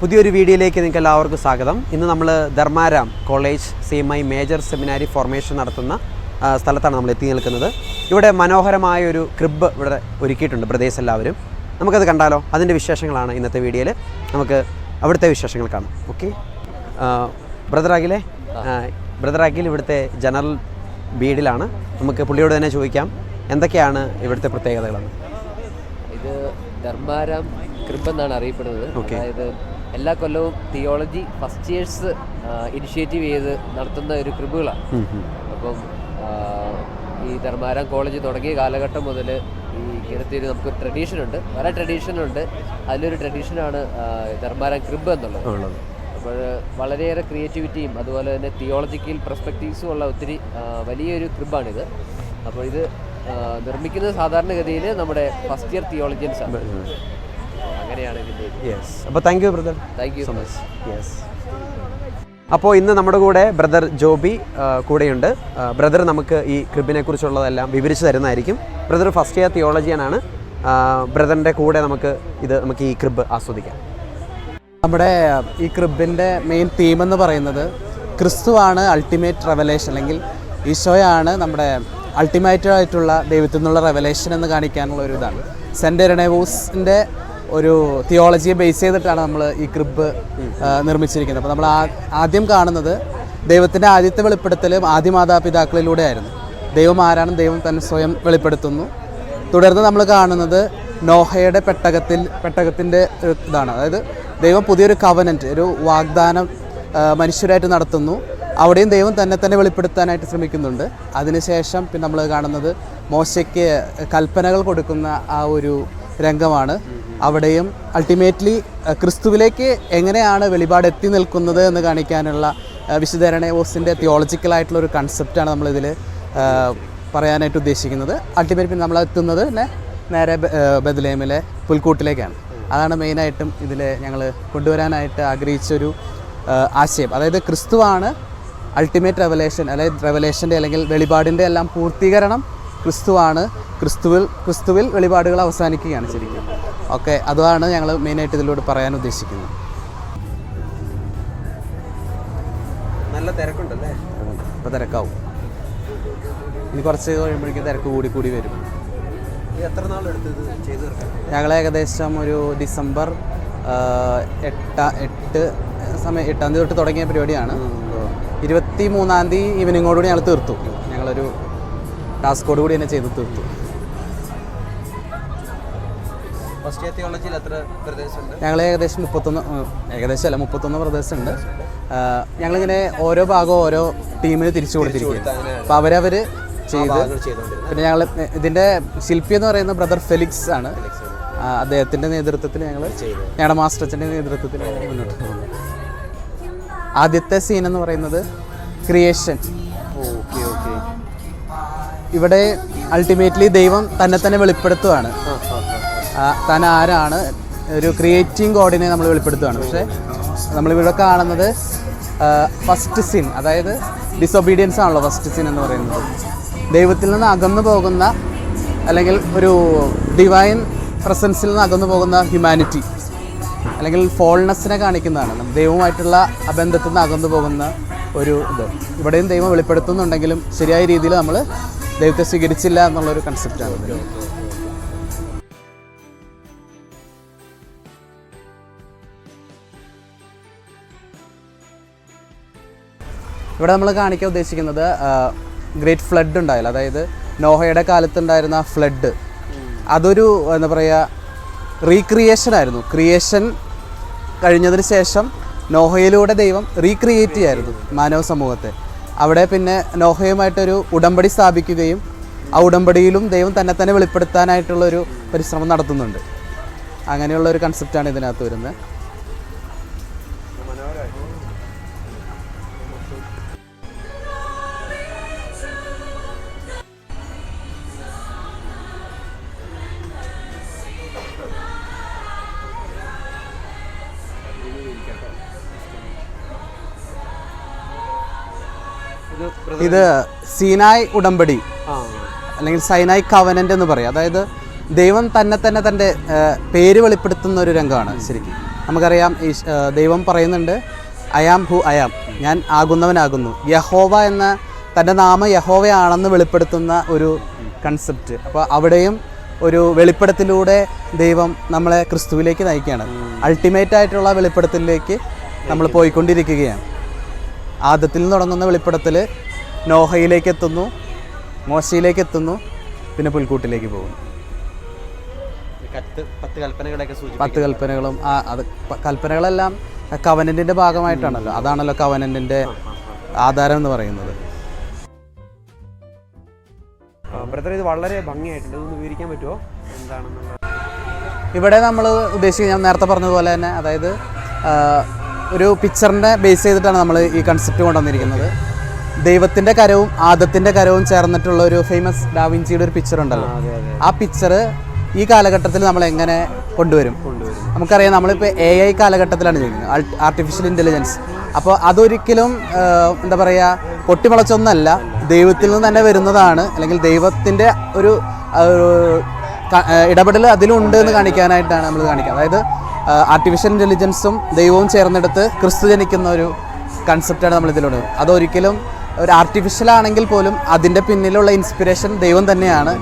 പുതിയൊരു വീഡിയോയിലേക്ക് നിങ്ങൾക്ക് എല്ലാവർക്കും സ്വാഗതം. ഇന്ന് നമ്മൾ Dharmaram college CMI major seminary formation നടത്തുന്ന സ്ഥലത്താണ് നമ്മൾ എത്തി നിൽക്കുന്നത്. ഇവിടെ മനോഹരമായൊരു ക്രിബ് ഇവിടെ ഒരുക്കിയിട്ടുണ്ട് ബ്രദേഴ്സ് എല്ലാവരും. നമുക്കത് കണ്ടാലോ? അതിൻ്റെ വിശേഷങ്ങളാണ് ഇന്നത്തെ വീഡിയോയിൽ. നമുക്ക് അവിടുത്തെ വിശേഷങ്ങൾ കാണാം. ഓക്കെ, ബ്രദർ അഖിൽ ഇവിടുത്തെ ജനറൽ ബീഡിലാണ്. നമുക്ക് പുള്ളിയോട് തന്നെ ചോദിക്കാം എന്തൊക്കെയാണ് ഇവിടുത്തെ പ്രത്യേകതകളെന്ന്. ഇത് ധർമാരാം ക്രിബ് എന്നാണ് അറിയപ്പെടുന്നത്. അതായത് എല്ലാ കൊല്ലവും തിയോളജി ഫസ്റ്റ് ഇയേഴ്സ് ഇനിഷ്യേറ്റീവ് ചെയ്ത് നടത്തുന്ന ഒരു ക്രിബുകളാണ്. അപ്പം ഈ ധർമാരാം കോളേജ് തുടങ്ങിയ കാലഘട്ടം മുതൽ ഈ ഇങ്ങനത്തെ ഒരു നമുക്ക് ട്രഡീഷനുണ്ട്, പല ട്രഡീഷനുണ്ട്. അതിലൊരു ട്രഡീഷനാണ് ധർമാരാം ക്രിബ് എന്നുള്ളത്. അപ്പോൾ വളരെയേറെ ക്രിയേറ്റിവിറ്റിയും അതുപോലെ തന്നെ തിയോളജിക്കൽ പെർസ്പെക്റ്റീവ്സും ഉള്ള ഒത്തിരി വലിയൊരു ക്രിബാണിത്. അപ്പോൾ ഇത് നിർമ്മിക്കുന്നത് സാധാരണഗതിയിൽ നമ്മുടെ ഫസ്റ്റ് ഇയർ തിയോളജിയൻസ് ആണ്. അങ്ങനെയാണ് ഇതിൻ്റെ. യെസ്, അപ്പോൾ thank you brother. Thank you so much. Yes, അപ്പോൾ ഇന്ന് നമ്മുടെ കൂടെ ബ്രദർ ജോബി കൂടെയുണ്ട്. ബ്രദർ നമുക്ക് ഈ ക്രിബിനെ കുറിച്ചുള്ളതെല്ലാം വിവരിച്ച് തരുന്നതായിരിക്കും. ബ്രദർ ഫസ്റ്റ് ഇയർ തിയോളജിയനാണ്. ബ്രദറിൻ്റെ കൂടെ നമുക്ക് ഈ ക്രിബ് ആസ്വദിക്കാം. നമ്മുടെ ഈ ക്രിബിൻ്റെ മെയിൻ തീം എന്ന് പറയുന്നത് ക്രിസ്തുവാണ് അൾട്ടിമേറ്റ് റെവലേഷൻ, അല്ലെങ്കിൽ ഈശോയാണ് നമ്മുടെ അൾട്ടിമേറ്റ് ആയിട്ടുള്ള ദൈവത്തിൽ നിന്നുള്ള റെവലേഷൻ എന്ന് കാണിക്കാനുള്ള ഒരു ഇതാണ്. സെൻറ്റ് ഇരണേവൂസിൻ്റെ ഒരു തിയോളജിയെ ബേസ് ചെയ്തിട്ടാണ് നമ്മൾ ഈ ക്രിബ് നിർമ്മിച്ചിരിക്കുന്നത്. അപ്പോൾ നമ്മൾ ആദ്യം കാണുന്നത് ദൈവത്തിൻ്റെ ആദ്യത്തെ വെളിപ്പെടുത്തലും ആദ്യ മാതാപിതാക്കളിലൂടെ ആയിരുന്നു. ദൈവം ആരാണ്, ദൈവം തന്നെ സ്വയം വെളിപ്പെടുത്തുന്നു. തുടർന്ന് നമ്മൾ കാണുന്നത് നോഹയുടെ പെട്ടകത്തിൻ്റെ ഇതാണ്. അതായത് ദൈവം പുതിയൊരു കവനൻറ്റ്, ഒരു വാഗ്ദാനം മനുഷ്യരായിട്ട് നടത്തുന്നു. അവിടെയും ദൈവം തന്നെ വെളിപ്പെടുത്താനായിട്ട് ശ്രമിക്കുന്നുണ്ട്. അതിനുശേഷം പിന്നെ നമ്മൾ കാണുന്നത് മോശയ്ക്ക് കൽപ്പനകൾ കൊടുക്കുന്ന ആ ഒരു രംഗമാണ്. അവിടെയും അൾട്ടിമേറ്റ്ലി ക്രിസ്തുവിലേക്ക് എങ്ങനെയാണ് വെളിപാട് എത്തി നിൽക്കുന്നത് എന്ന് കാണിക്കാനുള്ള വിശുദ്ധ ഇരണേവൂസിൻ്റെ തിയോളജിക്കലായിട്ടുള്ള ഒരു കൺസെപ്റ്റാണ് നമ്മളിതിൽ പറയാനായിട്ട് ഉദ്ദേശിക്കുന്നത്. അൾട്ടിമേറ്റ് നമ്മൾ എത്തുന്നത് നേരെ ബെത്ലഹേമിലെ പുൽക്കൂട്ടിലേക്കാണ്. അതാണ് മെയിനായിട്ടും ഇതിൽ ഞങ്ങൾ കൊണ്ടുവരാനായിട്ട് ആഗ്രഹിച്ചൊരു ആശയം. അതായത് ക്രിസ്തുവാണ് അൾട്ടിമേറ്റ് റെവലേഷൻ, അതായത് റെവലേഷൻ്റെ അല്ലെങ്കിൽ വെളിപാടിൻ്റെ എല്ലാം പൂർത്തീകരണം ക്രിസ്തുവാണ്. ക്രിസ്തുവിൽ വെളിപാടുകൾ അവസാനിക്കുകയാണ് ശരിക്കും. ഓക്കെ, അതാണ് ഞങ്ങൾ മെയിനായിട്ട് ഇതിലൂടെ പറയാൻ ഉദ്ദേശിക്കുന്നത്. നല്ല തിരക്കുണ്ടല്ലേ? അപ്പോൾ തിരക്കാവും. ഇനി കുറച്ച് കഴിയുമ്പോഴേക്കും തിരക്ക് കൂടി വരും. എത്ര നാളെടുത്ത് ഇത് ചെയ്തു തീർക്കാൻ? ഞങ്ങൾ ഏകദേശം ഒരു ഡിസംബർ 8 8 തൊട്ട് തുടങ്ങിയ പരിപാടിയാണ്. 23 ഈവനിങ്ങോടുകൂടി ഞങ്ങൾ തീർത്തു. ഞങ്ങളൊരു ടാസ്കോട് കൂടി തന്നെ ചെയ്ത് തീർത്തു. ഫസ്റ്റ് ഇയർ തിയോളജിയിൽ എത്ര ബ്രദേഴ്സ് ഉണ്ട്? ഞങ്ങൾ ഏകദേശം 33 ബ്രദേഴ്സ് ഉണ്ട്. ഞങ്ങളിങ്ങനെ ഓരോ ഭാഗവും ഓരോ ടീമിന് തിരിച്ചു കൊടുത്തിരിക്കുകയാണ്. അപ്പോൾ അവരവർ ചെയ്ത്, പിന്നെ ഞങ്ങൾ ഇതിൻ്റെ ശില്പി എന്ന് പറയുന്ന ബ്രദർ ഫെലിക്സ് ആണ്. അദ്ദേഹത്തിൻ്റെ നേതൃത്വത്തിൽ ഞങ്ങളുടെ മാസ്റ്റർ അച്ഛൻ്റെ നേതൃത്വത്തിൽ മുന്നോട്ട് പോകുന്നു. ആദ്യത്തെ സീൻ എന്ന് പറയുന്നത് ക്രിയേഷൻ. ഓക്കെ. ഇവിടെ അൾട്ടിമേറ്റ്ലി ദൈവം തന്നെ വെളിപ്പെടുത്തുകയാണ്. താൻ ആരാണ്, ഒരു ക്രിയേറ്റിംഗ് ഗോഡിനെ നമ്മൾ വെളിപ്പെടുത്തുകയാണ്. പക്ഷേ നമ്മളിവിടെ കാണുന്നത് ഫസ്റ്റ് സീൻ, അതായത് ഡിസൊബീഡിയൻസ് ആണല്ലോ ഫസ്റ്റ് സീൻ എന്ന് പറയുന്നത്. ദൈവത്തിൽ നിന്ന് അകന്നു പോകുന്ന, അല്ലെങ്കിൽ ഒരു ഡിവൈൻ പ്രസൻസിൽ നിന്ന് അകന്നു പോകുന്ന ഹ്യൂമാനിറ്റി, അല്ലെങ്കിൽ ഫോൾനെസ്സിനെ കാണിക്കുന്നതാണ്. ദൈവവുമായിട്ടുള്ള ആ ബന്ധത്തിൽ നിന്ന് അകന്നു പോകുന്ന ഒരു ഇത് ഇവിടെയും ദൈവം വെളിപ്പെടുത്തുന്നുണ്ടെങ്കിലും ശരിയായ രീതിയിൽ നമ്മൾ ദൈവത്തെ സ്വീകരിച്ചില്ല എന്നുള്ളൊരു കൺസെപ്റ്റാണ്. ഇവിടെ നമ്മൾ കാണിക്കാൻ ഉദ്ദേശിക്കുന്നത് ഗ്രേറ്റ് ഫ്ലഡ് ഉണ്ടായില്ല, അതായത് നോഹയുടെ കാലത്തുണ്ടായിരുന്ന ഫ്ലഡ്. അതൊരു എന്താ പറയുക, റീക്രിയേഷൻ ആയിരുന്നു. ക്രിയേഷൻ കഴിഞ്ഞതിന് ശേഷം നോഹയിലൂടെ ദൈവം റീക്രിയേറ്റ് ചെയ്യായിരുന്നു മാനവ സമൂഹത്തെ. അവിടെ പിന്നെ നോഹയുമായിട്ടൊരു ഉടമ്പടി സ്ഥാപിക്കുകയും ആ ഉടമ്പടിയിലും ദൈവം തന്നെ വെളിപ്പെടുത്താനായിട്ടുള്ളൊരു പരിശ്രമം നടത്തുന്നുണ്ട്. അങ്ങനെയുള്ളൊരു കൺസെപ്റ്റാണ് ഇതിനകത്ത് വരുന്നത്. ഇത് സീനായ് ഉടമ്പടി അല്ലെങ്കിൽ സൈനായ് കവനൻ്റ് എന്ന് പറയും. അതായത് ദൈവം തന്നെ തൻ്റെ പേര് വെളിപ്പെടുത്തുന്ന ഒരു രംഗമാണ് ശരിക്കും. നമുക്കറിയാം ദൈവം പറയുന്നുണ്ട് I am who I am, ഞാൻ ആകുന്നവനാകുന്നു. യഹോവ എന്ന തൻ്റെ നാമം യഹോവയാണെന്ന് വെളിപ്പെടുത്തുന്ന ഒരു കൺസെപ്റ്റ്. അപ്പോൾ അവിടെയും ഒരു വെളിപ്പെടുത്തലിലൂടെ ദൈവം നമ്മളെ ക്രിസ്തുവിലേക്ക് നയിക്കുകയാണ്. അൾട്ടിമേറ്റ് ആയിട്ടുള്ള വെളിപ്പെടുത്തലിലേക്ക് നമ്മൾ പോയിക്കൊണ്ടിരിക്കുകയാണ്. ആദത്തിൽ നിന്ന് തുടങ്ങുന്ന വെളിപ്പെടുത്തൽ നോഹയിലേക്ക് എത്തുന്നു, മോശയിലേക്ക് എത്തുന്നു, പിന്നെ പുൽക്കൂട്ടിലേക്ക് പോകുന്നു. 10 കൽപ്പനകളും അത് കൽപ്പനകളെല്ലാം കവനൻറ്റിൻ്റെ ഭാഗമായിട്ടാണല്ലോ. അതാണല്ലോ കവനൻറ്റിൻ്റെ ആധാരം എന്ന് പറയുന്നത്. ബ്രദർ, ഇത് വളരെ ഭംഗിയായിട്ടുണ്ട്. ഇതൊന്ന് വിവരിക്കാൻ പറ്റുമോ എന്താണെന്നുള്ളത്? ഇവിടെ നമ്മൾ ഉദ്ദേശിക്കുന്നത് ഞാൻ നേരത്തെ പറഞ്ഞതുപോലെ തന്നെ, അതായത് ഒരു പിക്ചറിനെ ബേസ് ചെയ്തിട്ടാണ് നമ്മൾ ഈ കൺസെപ്റ്റ് കൊണ്ടുവന്നിരിക്കുന്നത്. ദൈവത്തിൻ്റെ കരവും ആദത്തിൻ്റെ കരവും ചേർന്നിട്ടുള്ള ഒരു ഫേമസ് ഡാവിഞ്ചിയുടെ ഒരു പിക്ചർ ഉണ്ടല്ലോ. ആ പിക്ചർ ഈ കാലഘട്ടത്തിൽ നമ്മൾ എങ്ങനെ കൊണ്ടുവരും? നമുക്കറിയാം, നമ്മളിപ്പോൾ AI കാലഘട്ടത്തിലാണ് ചെയ്യുന്നത്, ആർട്ടിഫിഷ്യൽ ഇൻ്റലിജൻസ്. അപ്പോൾ അതൊരിക്കലും എന്താ പറയുക, പൊട്ടിമുളച്ചൊന്നല്ല, ദൈവത്തിൽ നിന്ന് തന്നെ വരുന്നതാണ്. അല്ലെങ്കിൽ ദൈവത്തിൻ്റെ ഒരു ഇടപെടൽ അതിലുണ്ട് എന്ന് കാണിക്കാനായിട്ടാണ് നമ്മൾ കാണിക്കുക. അതായത് ആർട്ടിഫിഷ്യൽ ഇൻ്റലിജൻസും ദൈവവും ചേർന്നെടുത്ത് ക്രിസ്തു ജനിക്കുന്ന ഒരു കൺസെപ്റ്റാണ് നമ്മൾ ഇതിലുള്ളത്. അതൊരിക്കലും ഒരു ആർട്ടിഫിഷ്യൽ ആണെങ്കിൽ പോലും അതിൻ്റെ പിന്നിലുള്ള ഇൻസ്പിറേഷൻ ദൈവം തന്നെയാണ്.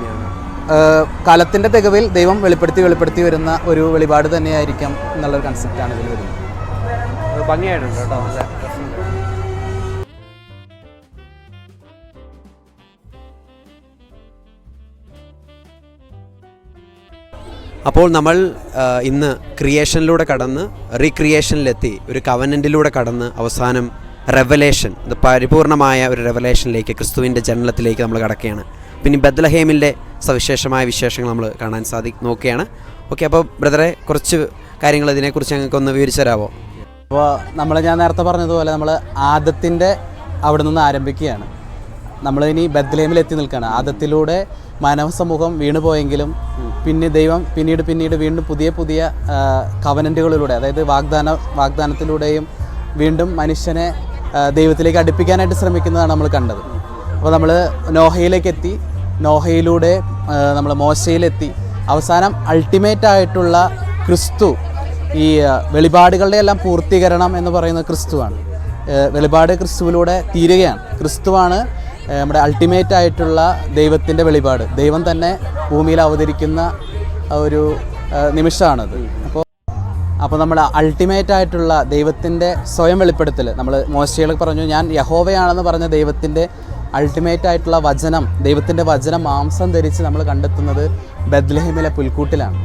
കാലത്തിൻ്റെ തികവിൽ ദൈവം വെളിപ്പെടുത്തി വരുന്ന ഒരു വെളിപാട് തന്നെയായിരിക്കാം എന്നുള്ളൊരു കൺസെപ്റ്റാണ് ഇതിൽ വരുന്നത്. ഭംഗിയായിട്ടുണ്ട് കേട്ടോ. അപ്പോൾ നമ്മൾ ഇന്ന് ക്രിയേഷനിലൂടെ കടന്ന് റീക്രിയേഷനിലെത്തി, ഒരു കവനൻറ്റിലൂടെ കടന്ന് അവസാനം റെവലേഷൻ, ഇത് പരിപൂർണമായ ഒരു റെവലേഷനിലേക്ക്, ക്രിസ്തുവിൻ്റെ ജനനത്തിലേക്ക് നമ്മൾ കടക്കുകയാണ്. പിന്നെ ബെത്ലഹേമിൻ്റെ സവിശേഷമായ വിശേഷങ്ങൾ നമ്മൾ കാണാൻ നോക്കുകയാണ്. ഓക്കെ, അപ്പോൾ ബ്രദറെ, കുറച്ച് കാര്യങ്ങൾ ഇതിനെക്കുറിച്ച് ഞങ്ങൾക്കൊന്ന് വിവരിച്ചു തരാമോ? അപ്പോൾ ഞാൻ നേരത്തെ പറഞ്ഞതുപോലെ നമ്മൾ ആദത്തിൻ്റെ അവിടെ നിന്ന് ആരംഭിക്കുകയാണ്. നമ്മളിനി ബെത്ലഹേമിൽ എത്തി നിൽക്കുകയാണ്. ആദത്തിലൂടെ മാനവ സമൂഹം വീണു പോയെങ്കിലും പിന്നെ ദൈവം പിന്നീട് വീണ്ടും പുതിയ കവനൻറ്റുകളിലൂടെ, അതായത് വാഗ്ദാനത്തിലൂടെയും വീണ്ടും മനുഷ്യനെ ദൈവത്തിലേക്ക് അടുപ്പിക്കാനായിട്ട് ശ്രമിക്കുന്നതാണ് നമ്മൾ കണ്ടത്. അപ്പോൾ നമ്മൾ നോഹയിലേക്ക് എത്തി, നോഹയിലൂടെ നമ്മൾ മോശയിലെത്തി, അവസാനം അൾട്ടിമേറ്റ് ആയിട്ടുള്ള ക്രിസ്തു, ഈ വെളിപാടുകളുടെ എല്ലാം പൂർത്തീകരണം എന്ന് പറയുന്നത് ക്രിസ്തുവാണ്. വെളിപാട് ക്രിസ്തുവിലൂടെ തീരുകയാണ്. ക്രിസ്തുവാണ് നമ്മുടെ അൾട്ടിമേറ്റ് ആയിട്ടുള്ള ദൈവത്തിൻ്റെ വെളിപാട്. ദൈവം തന്നെ ഭൂമിയിൽ അവതരിക്കുന്ന ഒരു നിമിഷമാണത്. അപ്പോൾ നമ്മൾ അൾട്ടിമേറ്റ് ആയിട്ടുള്ള ദൈവത്തിൻ്റെ സ്വയം വെളിപ്പെടുത്തൽ, നമ്മൾ മോശയിൽ പറഞ്ഞു, ഞാൻ യഹോവയാണെന്ന് പറഞ്ഞ ദൈവത്തിൻ്റെ അൾട്ടിമേറ്റ് ആയിട്ടുള്ള വചനം, ദൈവത്തിൻ്റെ വചനം മാംസം ധരിച്ച് നമ്മൾ കണ്ടെത്തുന്നത് ബെത്ലഹേമിലെ പുൽക്കൂട്ടിലാണ്.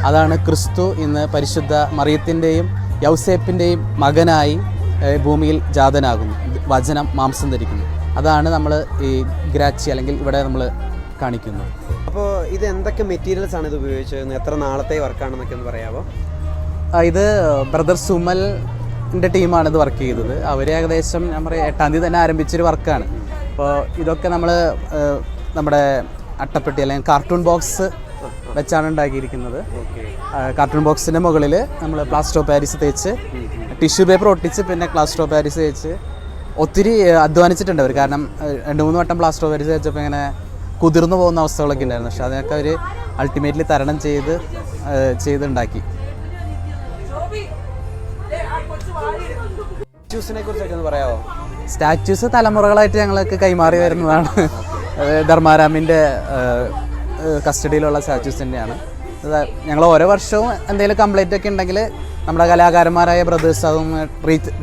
അതാണ് ക്രിസ്തു ഇന്ന് പരിശുദ്ധ മറിയത്തിൻ്റെയും യൗസേപ്പിൻ്റെയും മകനായി ഭൂമിയിൽ ജാതനാകുന്നു, വചനം മാംസം ധരിക്കുന്നു. അതാണ് നമ്മൾ ഈ ഗ്രാച്ചി അല്ലെങ്കിൽ ഇവിടെ നമ്മൾ കാണിക്കുന്നത്. അപ്പോൾ ഇത് എന്തൊക്കെ മെറ്റീരിയൽസാണ് ഇത് ഉപയോഗിച്ചത്? എത്ര നാളത്തെ വർക്കാണെന്നൊക്കെ ഒന്ന് പറയാമോ? ഇത് ബ്രദർ സുമലിൻ്റെ ടീമാണ് ഇത് വർക്ക് ചെയ്തത്. അവർ ഏകദേശം ഞാൻ പറയാം 8-ാം തീയതി തന്നെ ആരംഭിച്ചൊരു വർക്കാണ്. അപ്പോൾ ഇതൊക്കെ നമ്മൾ നമ്മുടെ അട്ടപ്പെട്ടി അല്ലെങ്കിൽ കാർട്ടൂൺ ബോക്സ് വെച്ചാണ് ഉണ്ടാക്കിയിരിക്കുന്നത്. കാർട്ടൂൺ ബോക്സിൻ്റെ മുകളിൽ നമ്മൾ പ്ലാസ്റ്റർ ഓഫ് പാരീസ് തേച്ച്, ടിഷ്യൂ പേപ്പർ ഒട്ടിച്ച്, പിന്നെ പ്ലാസ്റ്റർ ഓഫ് പാരീസ് തേച്ച് ഒത്തിരി അധ്വാനിച്ചിട്ടുണ്ട് അവർ. കാരണം 2-3 വട്ടം പ്ലാസ്റ്റർ ഓഫ് പാരീസ് തേച്ചപ്പോൾ ഇങ്ങനെ കുതിർന്നു പോകുന്ന അവസ്ഥകളൊക്കെ ഉണ്ടായിരുന്നു. പക്ഷേ അതിനൊക്കെ അവർ അൾട്ടിമേറ്റ്ലി തരണം ചെയ്തുണ്ടാക്കി. സ്റ്റാച്യൂസിനെ കുറിച്ചൊക്കെ ഒന്ന് പറയാമോ? സ്റ്റാച്യൂസ് തലമുറകളായിട്ട് ഞങ്ങൾക്ക് കൈമാറി വരുന്നതാണ്. ധർമാരാമിൻ്റെ കസ്റ്റഡിയിലുള്ള സ്റ്റാച്യൂസ് തന്നെയാണ്. ഞങ്ങൾ ഓരോ വർഷവും എന്തെങ്കിലും കംപ്ലൈൻ്റ് ഒക്കെ ഉണ്ടെങ്കിൽ നമ്മുടെ കലാകാരന്മാരായ ബ്രദേഴ്സ് അതും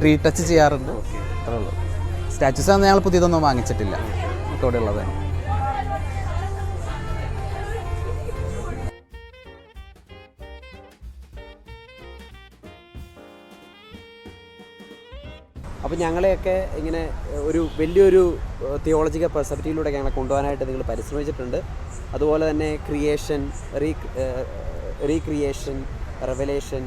റീടച്ച് ചെയ്യാറുണ്ട്. അത്രേ ഉള്ളൂ. സ്റ്റാച്യൂസ് ഒന്നും ഞങ്ങൾ പുതിയതൊന്നും വാങ്ങിച്ചിട്ടില്ല, ഇവിടെ ഉള്ളത്. അപ്പോൾ ഞങ്ങളെയൊക്കെ ഇങ്ങനെ ഒരു വലിയൊരു തിയോളജിക്കൽ പെർസ്പെക്റ്റീവിലൂടെ ഞങ്ങളെ കൊണ്ടുപോകാനായിട്ട് നിങ്ങൾ പരിശ്രമിച്ചിട്ടുണ്ട്. അതുപോലെ തന്നെ ക്രിയേഷൻ, റീക്രിയേഷൻ, റെവലേഷൻ,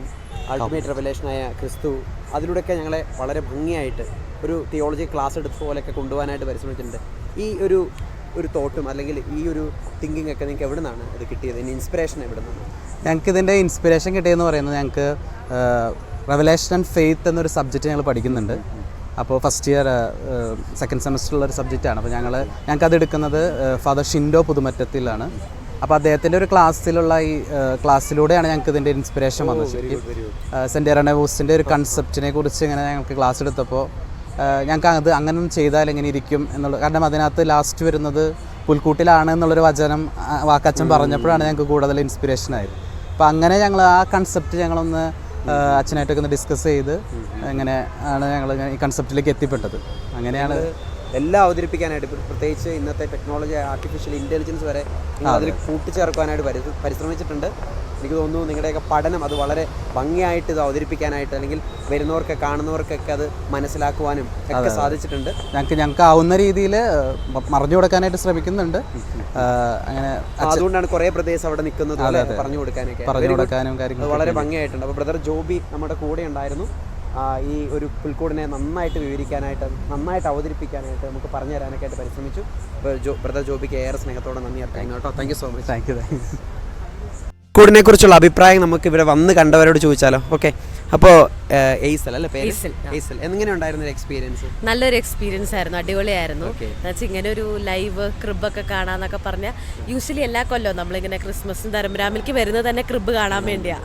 അൾട്ടിമേറ്റ് റെവലേഷനായ ക്രിസ്തു, അതിലൂടെയൊക്കെ ഞങ്ങളെ വളരെ ഭംഗിയായിട്ട് ഒരു തിയോളജി ക്ലാസ് എടുത്ത പോലെയൊക്കെ കൊണ്ടുപോകാനായിട്ട് പരിശ്രമിച്ചിട്ടുണ്ട്. ഈ ഒരു തോട്ടും അല്ലെങ്കിൽ ഈ ഒരു തിങ്കിങ് ഒക്കെ നിങ്ങൾക്ക് എവിടെ നിന്നാണ് ഇത് കിട്ടിയത്? ഇതിൻ്റെ ഇൻസ്പിറേഷൻ എവിടെ നിന്നാണ്? ഞങ്ങൾക്ക് ഇതിൻ്റെ ഇൻസ്പിറേഷൻ കിട്ടിയെന്ന് പറയുന്നത്, ഞങ്ങൾക്ക് റെവലേഷൻ ആൻഡ് ഫെയ്ത്ത് എന്നൊരു സബ്ജക്റ്റ് ഞങ്ങൾ പഠിക്കുന്നുണ്ട്. അപ്പോൾ ഫസ്റ്റ് ഇയർ സെക്കൻഡ് സെമസ്റ്ററിലുള്ളൊരു സബ്ജക്റ്റാണ്. അപ്പോൾ ഞങ്ങൾക്കത് എടുക്കുന്നത് ഫാദർ ഷിൻഡോ പുതുമറ്റത്തിലാണ്. അപ്പോൾ അദ്ദേഹത്തിൻ്റെ ഒരു ക്ലാസ്സിലുള്ള ഈ ക്ലാസ്സിലൂടെയാണ് ഞങ്ങൾക്ക് ഇതിൻ്റെ ഇൻസ്പിറേഷൻ വന്നത്. ശരിക്കും സെൻറ്റ് ഇറനവൂസിൻ്റെ ഒരു കൺസെപ്റ്റിനെ കുറിച്ച് ഇങ്ങനെ ഞങ്ങൾക്ക് ക്ലാസ് എടുത്തപ്പോൾ ഞങ്ങൾക്ക് അത് അങ്ങനെ ഒന്നും ചെയ്താൽ എങ്ങനെ ഇരിക്കും എന്നുള്ളത്, കാരണം അതിനകത്ത് ലാസ്റ്റ് വരുന്നത് പുൽക്കൂട്ടിലാണ് എന്നുള്ളൊരു വചനം വാക്കച്ചൻ പറഞ്ഞപ്പോഴാണ് ഞങ്ങൾക്ക് കൂടുതൽ ഇൻസ്പിറേഷനായത്. അപ്പോൾ അങ്ങനെ ഞങ്ങൾ ആ കൺസെപ്റ്റ് ഞങ്ങളൊന്ന് അച്ഛനായിട്ടൊക്കെ ഒന്ന് ഡിസ്കസ് ചെയ്ത് എങ്ങനെ ആണ് ഞങ്ങൾ ഈ കൺസെപ്റ്റിലേക്ക് എത്തിപ്പെട്ടത്. അങ്ങനെയാണ് എല്ലാം അവതരിപ്പിക്കാനായിട്ട്, പ്രത്യേകിച്ച് ഇന്നത്തെ ടെക്നോളജി, ആർട്ടിഫിഷ്യൽ ഇൻ്റലിജൻസ് വരെ അതിൽ കൂട്ടിച്ചേർക്കാനായിട്ട് പരിശ്രമിച്ചിട്ടുണ്ട്. എനിക്ക് തോന്നുന്നു നിങ്ങളുടെയൊക്കെ പഠനം അത് വളരെ ഭംഗിയായിട്ട് ഇത് അവതരിപ്പിക്കാനായിട്ട്, അല്ലെങ്കിൽ വരുന്നവർക്ക് കാണുന്നവർക്കൊക്കെ അത് മനസ്സിലാക്കുവാനും ഒക്കെ സാധിച്ചിട്ടുണ്ട്. ഞങ്ങൾക്ക് ആവുന്ന രീതിയിൽ പറഞ്ഞു കൊടുക്കാനായിട്ട് ശ്രമിക്കുന്നുണ്ട്. അങ്ങനെ അതുകൊണ്ടാണ് കുറേ പ്രദേശം അവിടെ നിൽക്കുന്നത് പറഞ്ഞു കൊടുക്കാനും കാര്യങ്ങൾ വളരെ ഭംഗിയായിട്ടുണ്ട്. അപ്പോൾ ബ്രദർ ജോബി നമ്മുടെ കൂടെ ഉണ്ടായിരുന്നു. ഈ ഒരു പുൽക്കൂടിനെ നന്നായിട്ട് വിവരിക്കാനായിട്ട്, നന്നായിട്ട് അവതരിപ്പിക്കാനായിട്ട്, നമുക്ക് പറഞ്ഞു തരാനൊക്കെ ആയിട്ട് പരിശ്രമിച്ചു. അപ്പോൾ ബ്രദർ ജോബിക്ക് ഏറെ സ്നേഹത്തോടെ നന്ദി അറിയിക്കുന്നു കേട്ടോ. Thank you so much. Thank you. പുൽക്കൂടിനെ കുറിച്ചുള്ള അഭിപ്രായം നമുക്ക് ഇവിടെ വന്ന് കണ്ടവരോട് ചോദിച്ചാലോ? ഓക്കെ, അപ്പോൾ എയ്സൽ അല്ലേ പേര്? എയ്സൽ, എങ്ങനെ ഉണ്ടായിരുന്നു എക്സ്പീരിയൻസ്? നല്ലൊരു എക്സ്പീരിയൻസ് ആയിരുന്നു, അടിപൊളിയായിരുന്നു. എന്നുവെച്ചാൽ ഇങ്ങനെ ഒരു ലൈവ് ക്രിബൊക്കെ കാണാന്നൊക്കെ പറഞ്ഞാൽ യൂഷ്വലി എല്ലാ കൊല്ലവും നമ്മളിങ്ങനെ ക്രിസ്മസും ധർമ്മരാമിലേക്ക് വരുന്നത് തന്നെ ക്രിബ് കാണാൻ വേണ്ടിയാ.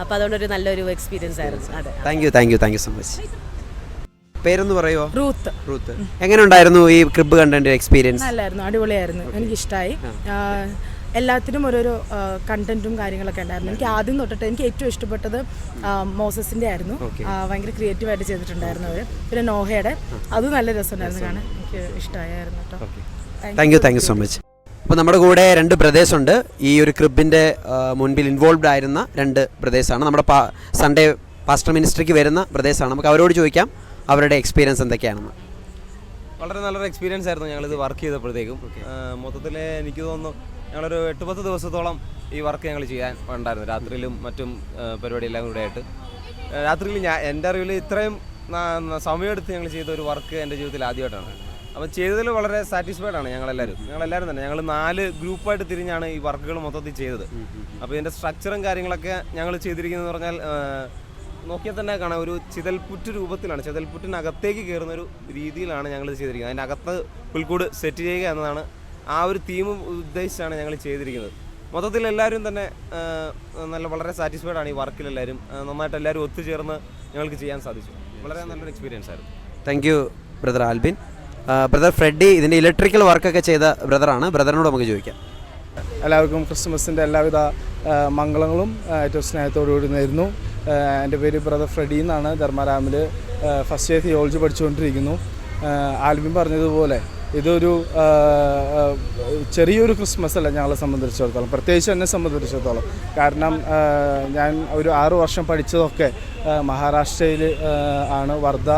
അപ്പോൾ അതുകൊണ്ടൊരു നല്ലൊരു എക്സ്പീരിയൻസ് ആയിരുന്നു. അതെ, താങ്ക് യു സോ മച്ച്. പേരൊന്ന് പറയുമോ? റൂത്ത്. എങ്ങനെ ഉണ്ടായിരുന്നു ഈ ക്രിബ് കണ്ടതിന്റെ എക്സ്പീരിയൻസ്? നല്ലായിരുന്നു, അടിപൊളിയായിരുന്നു, എനിക്കിഷ്ടമായി. എല്ലാത്തിനും ഓരോരോ കണ്ടന്റും കാര്യങ്ങളൊക്കെ ഉണ്ടായിരുന്നു. എനിക്ക് ആദ്യം തൊട്ടിട്ട് എനിക്ക് ഏറ്റവും ഇഷ്ടപ്പെട്ടത് മോസസിൻ്റെ ആയിരുന്നു. ഭയങ്കര ക്രിയേറ്റീവായിട്ട് ചെയ്തിട്ടുണ്ടായിരുന്നു അവർ. പിന്നെ നോഹയുടെ അത് നല്ല രസമുണ്ടായിരുന്നു കാണാൻ, എനിക്ക് ഇഷ്ടമായിരുന്നു കേട്ടോ. Thank you so much. അപ്പോൾ നമ്മുടെ കൂടെ 2 ബ്രദേഴ്സ് ഉണ്ട്. ഈ ഒരു ക്രിബിൻ്റെ മുൻപിൽ ഇൻവോൾവ്ഡ് ആയിരുന്ന 2 ബ്രദേഴ്സാണ്. നമ്മുടെ സൺഡേ പാസ്റ്റർ മിനിസ്ട്രിക്ക് വരുന്ന ബ്രദേഴ്സാണ്. നമുക്ക് അവരോട് ചോദിക്കാം അവരുടെ എക്സ്പീരിയൻസ് എന്തൊക്കെയാണെന്ന്. വളരെ നല്ലൊരു എക്സ്പീരിയൻസ് ആയിരുന്നു ഞങ്ങളിത് വർക്ക് ചെയ്തപ്പോഴത്തേക്കും. മൊത്തത്തിൽ എനിക്ക് തോന്നുന്നു ഞങ്ങളൊരു 8-10 ദിവസത്തോളം ഈ വർക്ക് ഞങ്ങൾ ചെയ്യാൻ ഉണ്ടായിരുന്നു. രാത്രിയിലും മറ്റും പരിപാടിയെല്ലാം കൂടെ ആയിട്ട്. രാത്രിയിൽ എൻ്റെ അറിവിൽ ഇത്രയും സമയമെടുത്ത് ഞങ്ങൾ ചെയ്ത ഒരു വർക്ക് എൻ്റെ ജീവിതത്തിൽ ആദ്യമായിട്ടാണ്. അപ്പോൾ ചെയ്തതിൽ വളരെ സാറ്റിസ്ഫൈഡ് ആണ് ഞങ്ങളെല്ലാവരും തന്നെ. ഞങ്ങൾ 4 ഗ്രൂപ്പായിട്ട് തിരിഞ്ഞാണ് ഈ വർക്കുകൾ മൊത്തത്തിൽ ചെയ്തത്. അപ്പോൾ ഇതിൻ്റെ സ്ട്രക്ചറും കാര്യങ്ങളൊക്കെ ഞങ്ങൾ ചെയ്തിരിക്കുന്നതെന്ന് പറഞ്ഞാൽ നോക്കിയാൽ തന്നെ കാണാം, ഒരു ചിതൽപുറ്റ് രൂപത്തിലാണ്, ചിതൽപുറ്റിനകത്തേക്ക് കയറുന്ന ഒരു രീതിയിലാണ് ഞങ്ങൾ ചെയ്തിരിക്കുന്നത്. അതിൻ്റെ അകത്ത് പുൽക്കൂട് സെറ്റ് ചെയ്യുക എന്നതാണ് ആ ഒരു തീം ഉദ്ദേശിച്ചാണ് ഞങ്ങൾ ചെയ്തിരിക്കുന്നത്. മൊത്തത്തിൽ എല്ലാവരും തന്നെ വളരെ സാറ്റിസ്ഫൈഡ് ആണ് ഈ വർക്കിലെല്ലാവരും. നന്നായിട്ട് എല്ലാവരും ഒത്തുചേർന്ന് ഞങ്ങൾക്ക് ചെയ്യാൻ സാധിച്ചു. വളരെ നല്ലൊരു എക്സ്പീരിയൻസ് ആയിരുന്നു. Thank you brother Albin. Brother Freddy ഇതിൻ്റെ ഇലക്ട്രിക്കൽ വർക്കൊക്കെ ചെയ്ത ബ്രദറാണ്. ബ്രദറിനോട് നമുക്ക് ചോദിക്കാം. എല്ലാവർക്കും ക്രിസ്മസിൻ്റെ എല്ലാവിധ മംഗളങ്ങളും ഏറ്റവും സ്നേഹത്തോടുകൂടി നേരുന്നു. എൻ്റെ പേര് ബ്രദർ ഫ്രെഡി എന്നാണ്. ധർമ്മരാമിൽ ഫസ്റ്റ് ഇയർ തിയോളജി പഠിച്ചുകൊണ്ടിരിക്കുന്നു. ആൽബിൻ പറഞ്ഞതുപോലെ ഇതൊരു ചെറിയൊരു ക്രിസ്മസ് അല്ല ഞങ്ങളെ സംബന്ധിച്ചിടത്തോളം, പ്രത്യേകിച്ച് എന്നെ സംബന്ധിച്ചിടത്തോളം. കാരണം ഞാൻ ഒരു 6 വർഷം പഠിച്ചതൊക്കെ മഹാരാഷ്ട്രയിൽ ആണ്. വർധ,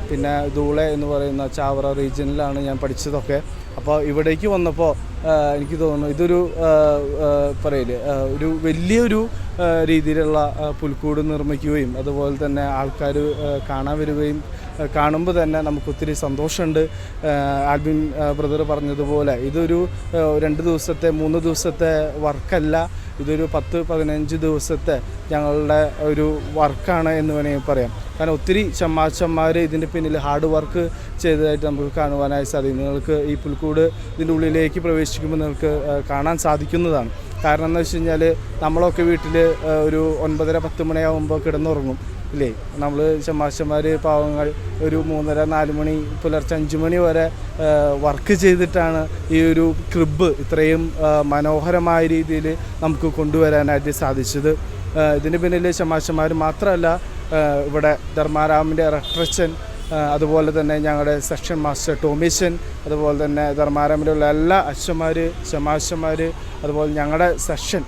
പിന്നെ ധൂളെ എന്ന് പറയുന്ന ചാവറ റീജിയനിലാണ് ഞാൻ പഠിച്ചതൊക്കെ. അപ്പോൾ ഇവിടേക്ക് വന്നപ്പോൾ എനിക്ക് തോന്നുന്നു ഇതൊരു ഒരു വലിയൊരു രീതിയിലുള്ള പുൽക്കൂട് നിർമ്മിക്കുകയും അതുപോലെ തന്നെ ആൾക്കാർ കാണാൻ വരികയും കാണുമ്പോൾ തന്നെ നമുക്കൊത്തിരി സന്തോഷമുണ്ട്. ആൽബിൻ ബ്രദർ പറഞ്ഞതുപോലെ ഇതൊരു 2 ദിവസത്തെ 3 ദിവസത്തെ വർക്കല്ല, ഇതൊരു 10-15 ദിവസത്തെ ഞങ്ങളുടെ ഒരു വർക്കാണ് എന്ന് വേണമെങ്കിൽ പറയാം. കാരണം ഒത്തിരി ചമ്മാച്ചന്മാർ ഇതിൻ്റെ പിന്നിൽ ഹാർഡ് വർക്ക് ചെയ്തതായിട്ട് നമുക്ക് കാണുവാനായി സാധിക്കും. നിങ്ങൾക്ക് ഈ പുൽക്കൂട് ഇതിൻ്റെ ഉള്ളിലേക്ക് പ്രവേശിക്കുമ്പോൾ നിങ്ങൾക്ക് കാണാൻ സാധിക്കുന്നതാണ്. കാരണം എന്ന് വെച്ച് കഴിഞ്ഞാൽ നമ്മളൊക്കെ വീട്ടിൽ ഒരു 9:30-10 മണിയാകുമ്പോൾ കിടന്നുറങ്ങും ഇല്ലേ? നമ്മൾ ചമ്മാച്ചന്മാർ പാവങ്ങൾ ഒരു 3:30-4 മണി പുലർച്ചെ 5 മണി വരെ വർക്ക് ചെയ്തിട്ടാണ് ഈ ഒരു ക്രിബ് ഇത്രയും മനോഹരമായ രീതിയിൽ നമുക്ക് കൊണ്ടുവരാനായിട്ട് സാധിച്ചത്. ഇതിന് പിന്നിൽ ചമ്മാച്ചന്മാർ മാത്രമല്ല, ഇവിടെ ധർമാരാമിൻ്റെ റക്ട്രച്ചൻ, അതുപോലെ തന്നെ ഞങ്ങളുടെ സെക്ഷൻ മാസ്റ്റർ ടോമിച്ചൻ, അതുപോലെ തന്നെ ധർമാരാമിലുള്ള എല്ലാ അച്ഛന്മാർ, ചമാശന്മാർ, അതുപോലെ ഞങ്ങളുടെ സെക്ഷൻ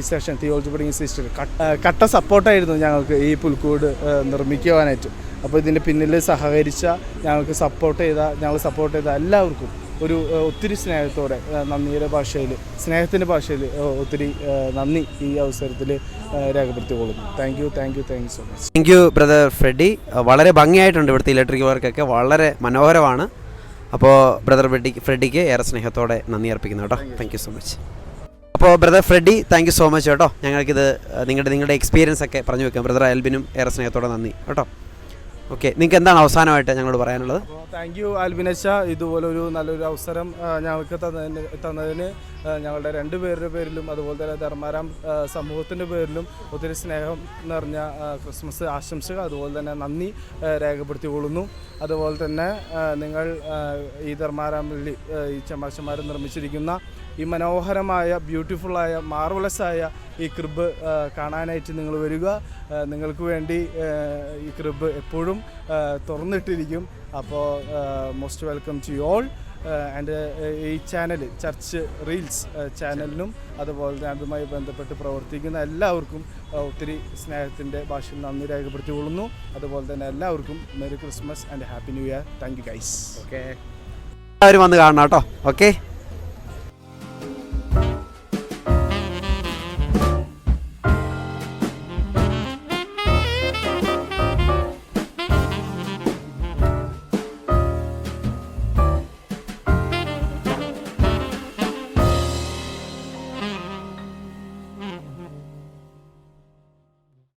സെക്ഷൻ തിയോളജി പഠിക്കുന്ന സിസ്റ്റർ കട്ട സപ്പോർട്ടായിരുന്നു ഞങ്ങൾക്ക് ഈ പുൽക്കൂട് നിർമ്മിക്കുവാനായിട്ട്. അപ്പോൾ ഇതിൻ്റെ പിന്നിൽ സഹകരിച്ച ഞങ്ങൾ സപ്പോർട്ട് ചെയ്ത എല്ലാവർക്കും ഒരു ഒത്തിരി സ്നേഹത്തോടെ സ്നേഹത്തിൻ്റെ ഭാഷയിൽ ഒത്തിരി നന്ദി ഈ അവസരത്തിൽ രേഖപ്പെടുത്തിക്കൊള്ളുന്നു. Thank you so much. Thank you brother Freddy. വളരെ ഭംഗിയായിട്ടുണ്ട് ഇവിടുത്തെ ഇലക്ട്രിക് വർക്കൊക്കെ, വളരെ മനോഹരമാണ്. അപ്പോൾ ബ്രദർ ഫ്രെഡിക്ക് ഏറെ സ്നേഹത്തോടെ നന്ദി അർപ്പിക്കുന്നു കേട്ടോ. Thank you so much. അപ്പോൾ brother Freddy, thank you so much കേട്ടോ. ഞങ്ങൾക്കിത് നിങ്ങളുടെ എക്സ്പീരിയൻസ് ഒക്കെ പറഞ്ഞു വെക്കാം. ബ്രദർ ആൽബിനും ഏറെ സ്നേഹത്തോടെ നന്ദി കേട്ടോ. ഓക്കെ, നിങ്ങൾക്ക് എന്താണ് അവസാനമായിട്ട് ഞങ്ങളോട് പറയാനുള്ളത്? താങ്ക് യു ആൽബിനച്ച, ഇതുപോലൊരു നല്ലൊരു അവസരം ഞങ്ങൾക്ക് തന്നതിന് ഞങ്ങളുടെ രണ്ടുപേരുടെ പേരിലും അതുപോലെ തന്നെ ധർമാരാം സമൂഹത്തിൻ്റെ പേരിലും ഒത്തിരി സ്നേഹം നിറഞ്ഞ ക്രിസ്മസ് ആശംസകൾ അതുപോലെ തന്നെ നന്ദി രേഖപ്പെടുത്തിക്കൊള്ളുന്നു. അതുപോലെ തന്നെ നിങ്ങൾ ഈ ധർമാരാമിൽ ഈ ചമാശന്മാർ നിർമ്മിച്ചിരിക്കുന്ന ഈ മനോഹരമായ ബ്യൂട്ടിഫുള്ളായ മാർവലസായ ഈ ക്രിബ് കാണാനായിട്ട് നിങ്ങൾ വരിക. നിങ്ങൾക്ക് വേണ്ടി ഈ ക്രിബ് എപ്പോഴും തുറന്നിട്ടിരിക്കും. അപ്പോൾ most welcome to you all. And ഈ ചാനൽ ചർച്ച് റീൽസ് ചാനലിനും അതുപോലെ തന്നെ അതുമായി ബന്ധപ്പെട്ട് പ്രവർത്തിക്കുന്ന എല്ലാവർക്കും ഒത്തിരി സ്നേഹത്തിൻ്റെ ഭാഷയിൽ നന്ദി രേഖപ്പെടുത്തിക്കൊള്ളുന്നു. അതുപോലെ തന്നെ എല്ലാവർക്കും merry Christmas and happy new year. Thank you guys. Okay, എല്ലാവരും വന്ന് കാണണം കേട്ടോ. ഓക്കെ.